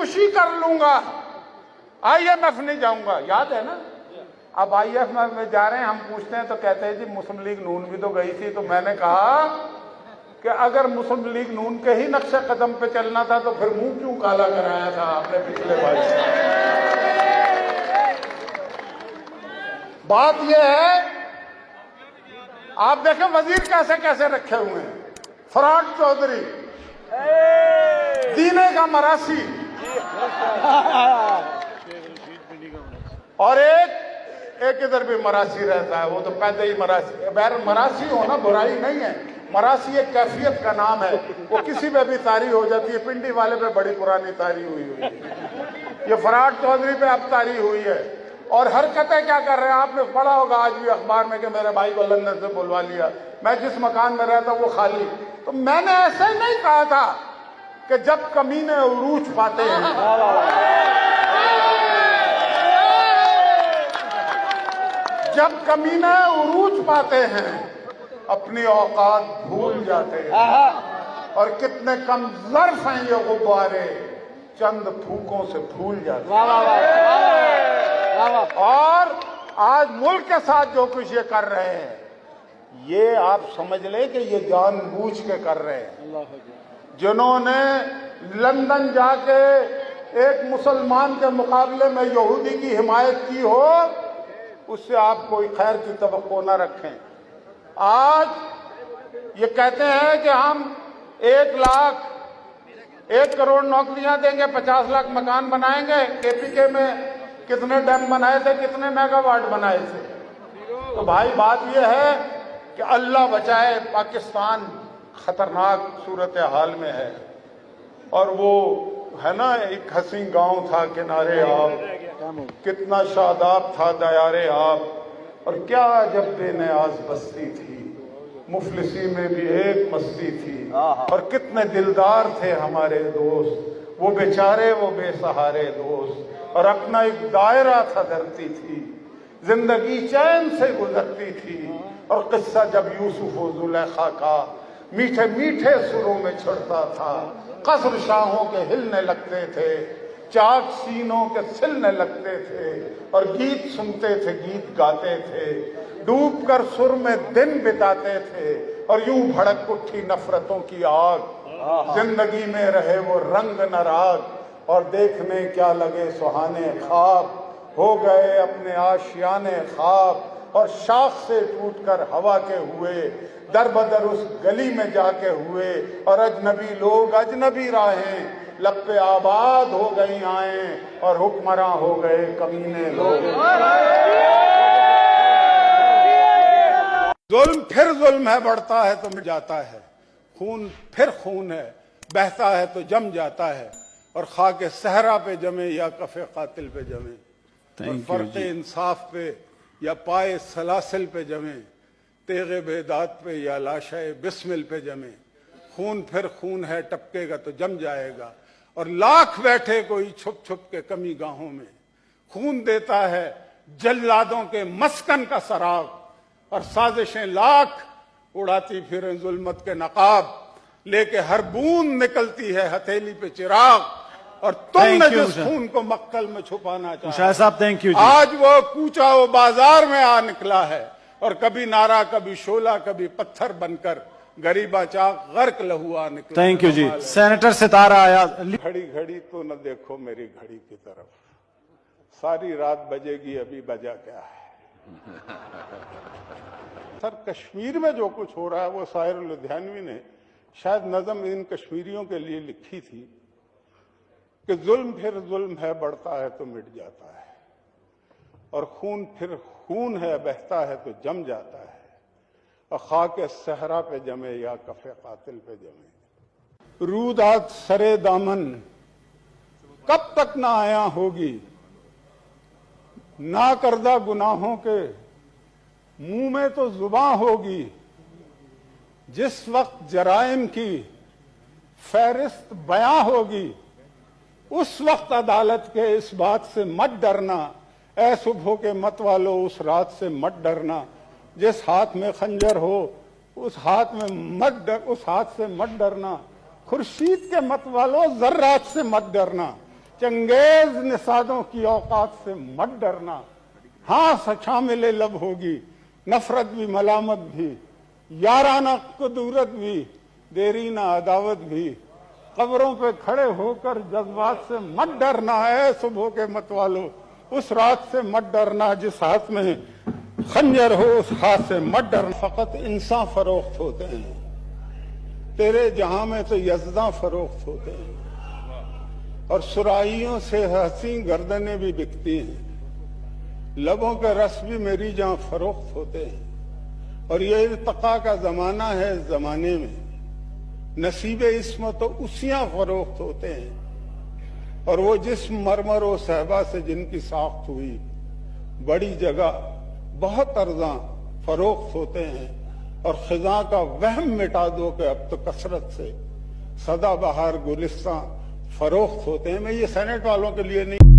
खुदकुशी कर लूंगा, IMF नहीं जाऊंगा। याद है ना? अब IMF में जा रहे हैं, हम पूछते हैं तो कहते हैं जी मुस्लिम लीग नून भी तो गई थी। तो मैंने कहा कि अगर मुस्लिम लीग नून के ही नक्शे कदम पे चलना था तो फिर मुंह क्यों काला कराया था आपने पिछले बार? बात यह है, आप देखें वजीर कैसे कैसे रखे हुए हैं। फराड चौधरी, दीने का मरासी, और एक इधर भी मरासी रहता है, वो तो पैदा ही मरासी। बहर मरासी हो ना, बुराई नहीं है, मरासी एक कैफियत का नाम है, वो किसी पे भी तारी हो जाती है। पिंडी वाले पे बड़ी पुरानी तारी हुई है, ये फराड चौधरी पे अब तारी हुई है। और हरकतें क्या कर रहे हैं, आपने पढ़ा होगा आज भी अखबार में कि मेरे भाई को लंदन से बुलवा लिया, मैं जिस मकान में रहता वो खाली। तो मैंने ऐसे नहीं कहा था कि जब कमीने उरूज पाते हैं, जब कमीने उरूज पाते हैं अपनी औकात भूल जाते हैं। और कितने कम ज़र्फ हैं ये गुब्बारे, चंद फूकों से फूल जाते हैं। और आज मुल्क के साथ जो कुछ ये कर रहे हैं, ये आप समझ लें कि ये जानबूझ के कर रहे हैं। जिन्होंने लंदन जाके एक मुसलमान के मुकाबले में यहूदी की हिमायत की हो, उससे आप कोई खैर की तवक्को न रखें। आज ये कहते हैं कि हम 1 करोड़ नौकरियां देंगे, 50 लाख मकान बनाएंगे। KPK में कितने डैम बनाए थे, कितने मेगावाट बनाए थे? तो भाई बात यह है कि अल्लाह बचाए, पाकिस्तान खतरनाक सूरत हाल में है। और वो है ना, एक हसी गांव था किनारे आब, कितना शादाब था दयारे आब, और क्या जब बेनियाज बस्ती थी, मुफलिसी में भी एक मस्ती थी। और कितने दिलदार थे हमारे दोस्त, वो बेचारे वो बेसहारे दोस्त, और अपना एक दायरा था धरती थी, जिंदगी चैन से गुजरती थी। और किस्सा जब यूसुफ और जुलेखा का मीठे मीठे सुरों में छड़ता था, कसर शाहों के हिलने लगते थे, चाक सीनों के सिलने लगते थे, और गीत सुनते थे, गीत गाते थे, डूब कर सुर में दिन बिताते थे। और यूं भड़क उठी नफरतों की आग, जिंदगी में रहे वो रंग नराग, और देखने क्या लगे सुहाने ख्वाब, हो गए अपने आशियाने ख्वाब। और शाख से टूटकर हवा के हुए, दर बदर उस गली में जाके हुए, और अजनबी लोग अजनबी राहें लब पे आबाद हो गई आए, और हुक्मरां हो गए कमीने लोग। जुल्म फिर जुल्म है, बढ़ता है तो मिट जाता है, खून फिर खून है, बहता है तो जम जाता है, और खाके सहरा पे जमे या कफे कातिल पे जमे, और फर्क इंसाफ पे या पाए सलासिल पे जमे, तेगे बेदात पे या लाशाए बिस्मिल पे जमे। खून फिर खून है, टपकेगा तो जम जाएगा, और लाख बैठे कोई छुप छुप के कमी गाहों में। खून देता है जल्लादों के मस्कन का सराग, और साजिशें लाख उड़ाती फिरें जुल्मत के नकाब, लेके हर बूंद निकलती है हथेली पे चिराग। और तुमने जिस खून को मक्कल में छुपाना चाहा, साहब थैंक यू। आज वो कूचा वो बाजार में आ निकला है, और कभी नारा कभी शोला कभी पत्थर बनकर गरीबा चाक गर्क लहुआ निकला। Thank you ji. Senator Sitara आया। घड़ी घड़ी तो न देखो मेरी घड़ी की तरफ, सारी रात बजेगी अभी बजा क्या है। सर कश्मीर में जो कुछ हो रहा है वो शायर लुधियानवी ने शायद नज़म इन कश्मीरियों के लिए लिखी थी कि जुल्म फिर जुल्म है, बढ़ता है तो मिट जाता है, और खून फिर खून है, बहता है तो जम जाता है, और खाके सहरा पे जमे या कफे कातिल पे जमे। रूदात सरे दामन कब तक ना आया होगी, ना करदा गुनाहों के मुंह में तो जुबान होगी। जिस वक्त जराइम की फहरिस्त बयां होगी, उस वक्त अदालत के इस बात से मत डरना, ऐ सुबह के मत वालो उस रात से मत डरना। जिस हाथ में खंजर हो उस हाथ से मत डरना। खुर्शीद के मत वालो जर्रात से मत डरना। चंगेज निसादों की औकात से मत डरना। हाँ शामिल लब होगी, नफरत भी मलामत भी, याराना कुदूरत भी, देरीना अदावत भी। कब्रों पे खड़े होकर जज्बात से मत डरना है सुबह के मतवालों, उस रात से मत डरना जिस हाथ में खंजर हो, उस हाथ से मत डरना। फकत इंसान फरोख्त होते हैं, तेरे जहां में तो यज़दा फरोख्त होते हैं, और सुराहियों से हंसी गर्दनें भी बिकती हैं। लबों के रस भी मेरी जहां फरोख्त होते हैं। और ये इर्तिका का जमाना है, इस जमाने में नसीबे इस्म तो उसियां फरोख्त होते हैं। और वो जिस मरमर व सहबा से जिनकी साख्त हुई, बड़ी जगह बहुत अर्जा फरोख्त होते हैं। और खिजा का वहम मिटा दो कि अब तो कसरत से सदाबहार गुलिस्तां फरोख्त होते हैं। मैं ये सेनेट वालों के लिए नहीं